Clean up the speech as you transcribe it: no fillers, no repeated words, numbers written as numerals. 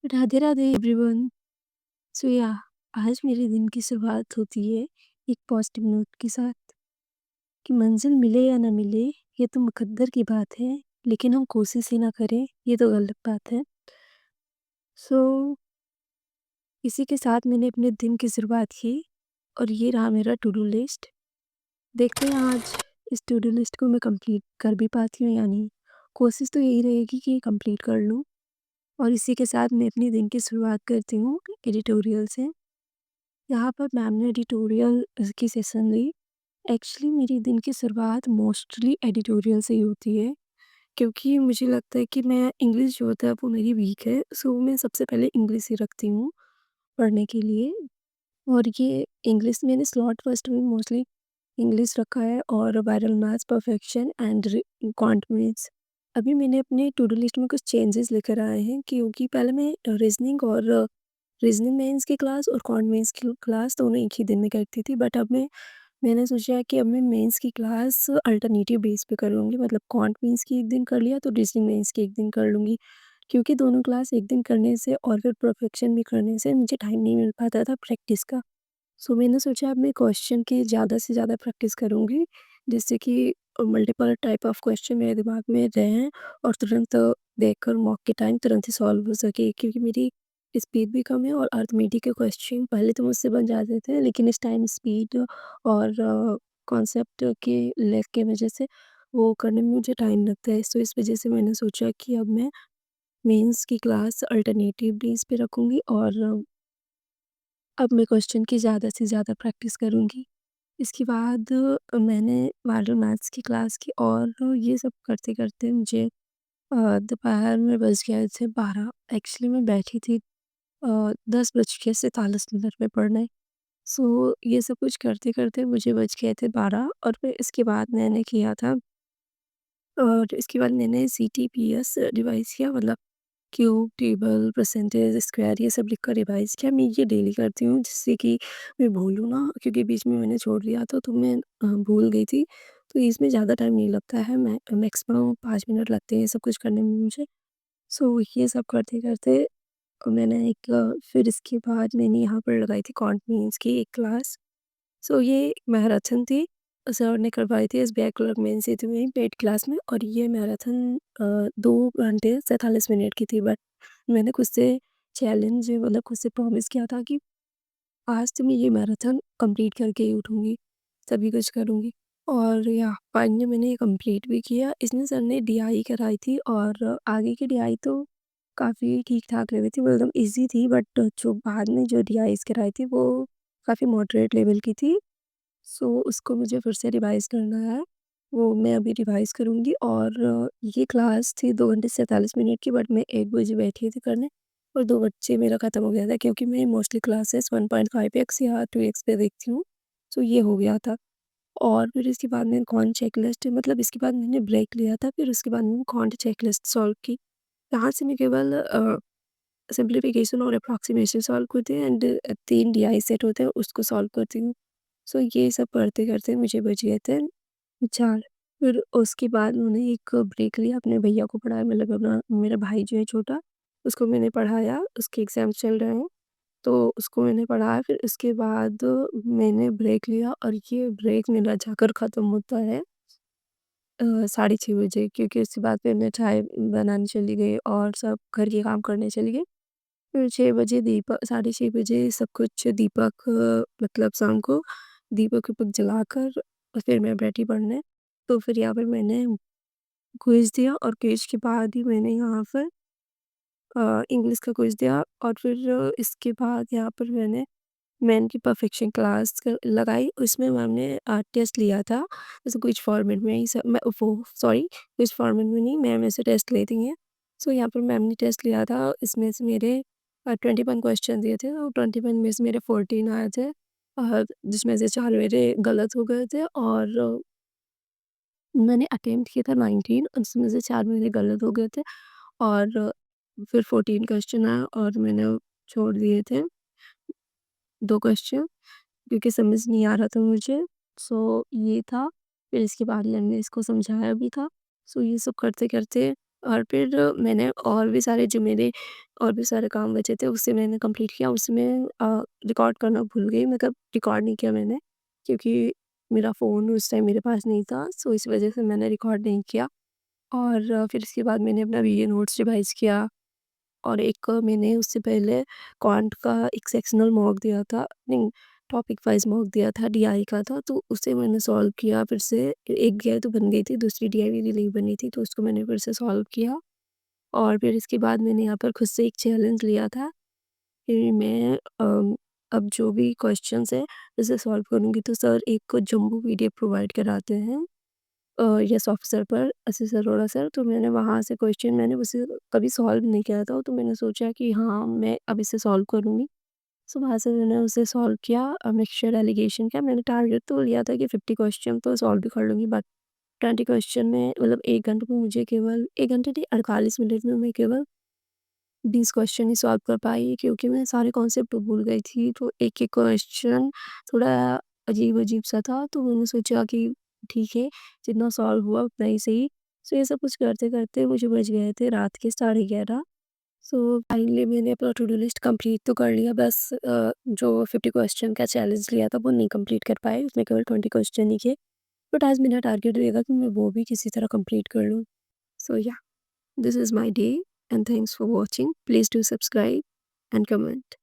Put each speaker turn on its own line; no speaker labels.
Radhe Radhe everyone. सो या आज मेरे दिन की शुरुआत होती है एक पॉजिटिव नोट के साथ कि मंजिल मिले या ना मिले ये तो मुकद्दर की बात है, लेकिन हम कोशिश ही ना करें ये तो गलत बात है। सो इसी के साथ मैंने अपने दिन की शुरुआत की और ये रहा मेरा टू डू लिस्ट। देखते हैं आज इस टू डू लिस्ट को मैं कंप्लीट कर भी पाती हूँ या नहीं। कोशिश तो यही रहेगी कि कंप्लीट कर लूँ। और इसी के साथ मैं अपने दिन की शुरुआत करती हूँ एडिटोरियल से। यहाँ पर मैम ने एडिटोरियल की सेशन ली। एक्चुअली मेरी दिन की शुरुआत मोस्टली एडिटोरियल से ही होती है, क्योंकि मुझे लगता है कि मैं इंग्लिश जो होता है वो मेरी वीक है। सो मैं सबसे पहले इंग्लिश ही रखती हूँ पढ़ने के लिए। और ये इंग्लिश मैंने स्लॉट फर्स्ट में मोस्टली इंग्लिश रखा है और viral maths, perfection and quant maths. अभी मैंने अपने टू डू लिस्ट में कुछ चेंजेस लेकर आए हैं, क्योंकि पहले मैं रीजनिंग मेंस की क्लास और क्वांट मेंस की क्लास दोनों एक ही दिन में करती थी। बट अब मैंने सोचा है कि अब मैं मेंस की क्लास अल्टरनेटिव बेस पे करूँगी, मतलब क्वांट मेंस की एक दिन कर लिया तो रीजनिंग मेंस की एक दिन कर लूँगी। क्योंकि दोनों क्लास एक दिन करने से और फिर परफेक्शन भी करने से मुझे टाइम नहीं मिल पाता था प्रैक्टिस का। सो मैंने सोचा अब मैं क्वेश्चन की ज़्यादा से ज़्यादा प्रैक्टिस करूँगी, जिससे कि मल्टीपल टाइप ऑफ क्वेश्चन मेरे दिमाग में रहें और तुरंत देखकर मॉक के टाइम तुरंत ही सॉल्व हो सके, क्योंकि मेरी स्पीड भी कम है और अरिथमेटिक के क्वेश्चन पहले तो मुझसे बन जाते थे, लेकिन इस टाइम स्पीड और कॉन्सेप्ट के लैक की वजह से वो करने में मुझे टाइम लगता है। सो इस वजह से मैंने सोचा कि अब मैं मेंस की क्लास अल्टरनेटिव बेस पे रखूँगी और अब मैं क्वेश्चन की ज़्यादा से ज़्यादा प्रैक्टिस करूँगी। इसके बाद मैंने वायरल मैथ्स की क्लास की और ये सब करते-करते मुझे दोपहर में बज गए थे 12। एक्चुअली मैं बैठी थी 10:47 में पढ़ने। सो ये सब कुछ करते-करते मुझे बज गए थे 12 और फिर इसके बाद मैंने किया था और इसके बाद मैंने सीटीपीएस रिवाइज़ किया, मतलब क्यूब, टेबल, परसेंटेज, स्क्वायर ये सब लिख कर रिवाइज़ किया। मैं ये डेली करती हूँ जिससे कि मैं भूलूँ ना, क्योंकि बीच में मैंने छोड़ दिया था तो मैं भूल गई थी। तो इसमें ज़्यादा टाइम नहीं लगता है, मैक्सिमम 5 मिनट लगते हैं ये सब कुछ करने में मुझे। सो ये सब करते-करते मैंने फिर इसके बाद मैंने यहाँ पर लगाई थी कॉन्टिनेंस की एक क्लास। सो ये एक मैराथन थी, सर ने करवाई थी एसबीआई क्लर्क मेन सेतु में पेड क्लास में, और ये मैराथन 2 घंटे 47 मिनट की थी। बट मैंने खुद से चैलेंज, मतलब खुद से प्रॉमिस किया था कि आज तो मैं ये मैराथन कंप्लीट करके ही उठूँगी, तभी कुछ करूँगी। और या फाइनली मैंने ये कंप्लीट भी किया। इसमें सर ने डीआई कराई थी और आगे की डीआई तो काफ़ी ठीक-ठाक लगी थी, वो एकदम ईज़ी थी, बट जो बाद में जो डीआईज़ कराई थी वो काफ़ी मॉडरेट लेवल की थी। सो उसको मुझे फिर से रिवाइज़ करना है, वो मैं अभी रिवाइज़ करूँगी। और ये क्लास थी 2 घंटे 47 मिनट की, बट मैं 1 बजे बैठी थी करने और 2 बजे मेरा ख़त्म हो गया था, क्योंकि मैं मोस्टली क्लासेस 1.5x या 2x पे देखती हूँ। सो ये हो गया था। और फिर इसके बाद मैंने कॉन्ट चेकलिस्ट, मतलब इसके बाद मैंने ब्रेक लिया था, फिर उसके बाद मैंने कॉन्ट चेकलिस्ट सॉल्व की। यहाँ से मैं केवल सिम्प्लिफिकेशन और अप्रॉक्सिमेशन सॉल्व करती हूँ एंड 3 डीआई सेट होते हैं उसको सॉल्व करती हूँ। सो ये सब करते-करते मुझे बज गए थे 4। फिर उसके बाद मैंने एक ब्रेक लिया, अपने भैया को पढ़ाया, मतलब अपना मेरा भाई जो है छोटा, उसको मैंने पढ़ाया, उसके एग्ज़ाम्स चल रहे हैं, तो उसको मैंने पढ़ाया। फिर उसके बाद मैंने ब्रेक लिया और ये ब्रेक मेरा जाकर ख़त्म होता है 6:30 बजे, क्योंकि उसके बाद फिर मैं चाय बनाने चली गई और सब घर के काम करने चली गई। फिर 6 बजे 6:30 बजे सब कुछ दीपक, मतलब शाम को दीपक-विपक जलाकर और फिर मैं बैठी पढ़ने। तो फिर यहाँ पर मैंने क्विज़ दिया और क्विज़ के बाद ही मैंने यहाँ पर इंग्लिश का क्विज़ दिया और फिर इसके बाद यहाँ पर मैंने की परफेक्शन क्लास लगाई। उसमें मैम ने टेस्ट लिया था, जैसे क्विज फॉर्मेट में ही सब, मैं वो सॉरी, क्विज फॉर्मेट में नहीं, मैम ऐसे टेस्ट लेती हैं। सो यहाँ पर मैम ने टेस्ट लिया था, इसमें से मेरे 21 क्वेश्चन दिए थे और 21 में से मेरे 14 आए थे, और जिसमें से 4 मेरे गलत हो गए थे और मैंने अटेम्प्ट किया था 19, उसमें से 4 मेरे गलत हो गए थे और फिर 14 क्वेश्चन आए और मैंने छोड़ दिए थे 2 क्वेश्चन, क्योंकि समझ नहीं आ रहा था मुझे। सो ये था। फिर इसके बाद मैंने इसको समझाया भी था। सो ये सब करते-करते और फिर मैंने और भी सारे जो मेरे और भी सारे काम बचे थे उससे मैंने कंप्लीट किया। उसमें रिकॉर्ड करना भूल गई, मतलब रिकॉर्ड नहीं किया मैंने, क्योंकि मेरा फ़ोन उस टाइम मेरे पास नहीं था, सो इस वज़ह से मैंने रिकॉर्ड नहीं किया। और फिर इसके बाद मैंने अपना वीए नोट्स रिवाइज़ किया। और एक मैंने उससे पहले क्वांट का एक सेक्शनल मॉक दिया था, नहीं, टॉपिक वाइज़ मॉक दिया था, डीआई का था, तो उसे मैंने सॉल्व किया फिर से। एक डीआई तो बन गई थी, दूसरी डीआई मेरी नहीं बनी थी, तो उसको मैंने फिर से सॉल्व किया। और फिर इसके बाद मैंने यहाँ पर खुद से एक चैलेंज लिया था कि मैं अब जो भी क्वेश्चन्स हैं उसे सॉल्व करूँगी। तो सर एक जंबो पीडीएफ प्रोवाइड कराते हैं यस ऑफ़िसर पर, असीस अरोड़ा सर, तो मैंने वहाँ से क्वेश्चन, मैंने उसे कभी सॉल्व नहीं किया था, तो मैंने सोचा कि हाँ, मैं अब इसे सॉल्व करूँगी। सो वहाँ से मैंने उसे सॉल्व किया, मिक्सचर एलिगेशन का मैंने टारगेट तो लिया था कि 50 क्वेश्चन तो सॉल्व भी कर लूँगी, बट 20 क्वेश्चन में, मतलब 1 घंटे में मुझे केवल 1 घंटे नहीं, 48 मिनट में मैं केवल 20 क्वेश्चन ही सॉल्व कर पाई, क्योंकि मैं सारे कॉन्सेप्ट भूल गई थी। तो एक-एक क्वेश्चन थोड़ा अजीब-अजीब सा था, तो मैंने सोचा कि ठीक है, जितना सॉल्व हुआ उतना ही सही। सो ये सब कुछ करते-करते मुझे बज गए थे रात के 11:30। सो फाइनली मैंने अपना टू डू लिस्ट कंप्लीट तो कर लिया, बस जो 50 क्वेश्चन का चैलेंज लिया था वो नहीं कंप्लीट कर पाई, उसमें केवल 20 क्वेश्चन ही थे। बट आज मेरा टारगेट रहेगा कि मैं वो भी किसी तरह कंप्लीट कर लूँ। सो या, this is my day, and thanks for watching. Please do subscribe and comment.